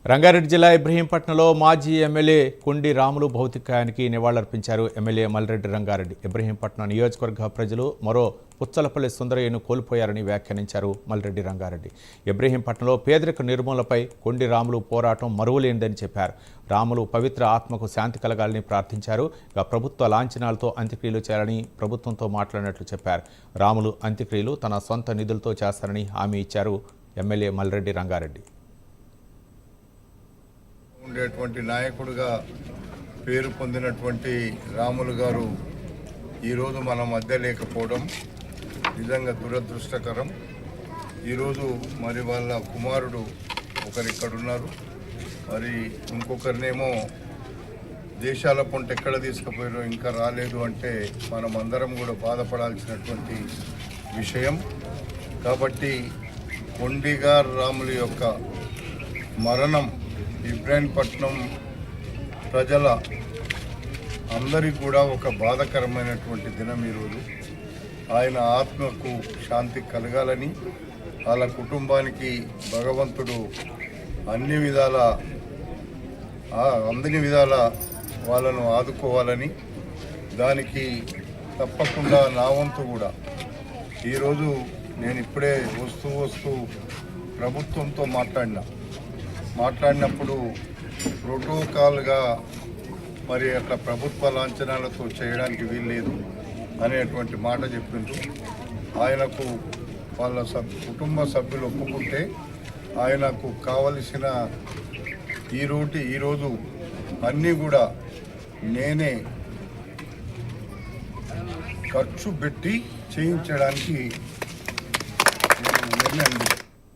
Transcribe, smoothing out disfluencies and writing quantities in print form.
రంగారెడ్డి జిల్లా ఇబ్రహీంపట్నంలో మాజీ ఎమ్మెల్యే కొండి రాములు భౌతికాయానికి నివాళులర్పించారు ఎమ్మెల్యే మల్రెడ్డి రంగారెడ్డి. ఇబ్రహీంపట్నం నియోజకవర్గ ప్రజలు మరో పుచ్చలపల్లి సుందరయ్యను కోల్పోయారని వ్యాఖ్యానించారు మల్రెడ్డి రంగారెడ్డి. ఇబ్రహీంపట్నంలో పేదరిక నిర్మూలనపై కొండి రాములు పోరాటం మరువలేనిదని చెప్పారు. రాములు పవిత్ర ఆత్మకు శాంతి కలగాలని ప్రార్థించారు. ఇక ప్రభుత్వ లాంఛనాలతో అంత్యక్రియలు చేయాలని ప్రభుత్వంతో మాట్లాడినట్లు చెప్పారు. రాములు అంత్యక్రియలు తన సొంత నిధులతో చేస్తారని హామీ ఇచ్చారు ఎమ్మెల్యే మల్రెడ్డి రంగారెడ్డి. ఉండేటువంటి నాయకుడిగా పేరు పొందినటువంటి రాములు గారు ఈరోజు మన మధ్య లేకపోవడం నిజంగా దురదృష్టకరం. ఈరోజు మరి వాళ్ళ కుమారుడు ఒకరు ఇక్కడున్నారు, మరి ఇంకొకరినేమో దేశాల పొంట ఎక్కడ తీసుకుపోయారో ఇంకా రాలేదు అంటే మనం అందరం కూడా బాధపడాల్సినటువంటి విషయం. కాబట్టి కొండిగా రాములు యొక్క మరణం ఇబ్రహీంపట్నం ప్రజల అందరికీ కూడా ఒక బాధాకరమైనటువంటి దినం. ఈరోజు ఆయన ఆత్మకు శాంతి కలగాలని, వాళ్ళ కుటుంబానికి భగవంతుడు అన్ని విధాల వాళ్ళను ఆదుకోవాలని, దానికి తప్పకుండా నా వంతు కూడా ఈరోజు నేను ఇప్పుడే వస్తూ ప్రభుత్వంతో మాట్లాడినప్పుడు ప్రోటోకాల్గా మరి అట్లా ప్రభుత్వ లాంఛనాలతో చేయడానికి వీల్లేదు అనేటువంటి మాట చెప్పిండ్రు. ఆయనకు వాళ్ళ కుటుంబ సభ్యులు ఒప్పుకుంటే ఆయనకు కావలసిన ఈరోజు అన్నీ కూడా నేనే ఖర్చు పెట్టి చేయించడానికి నిర్ణయం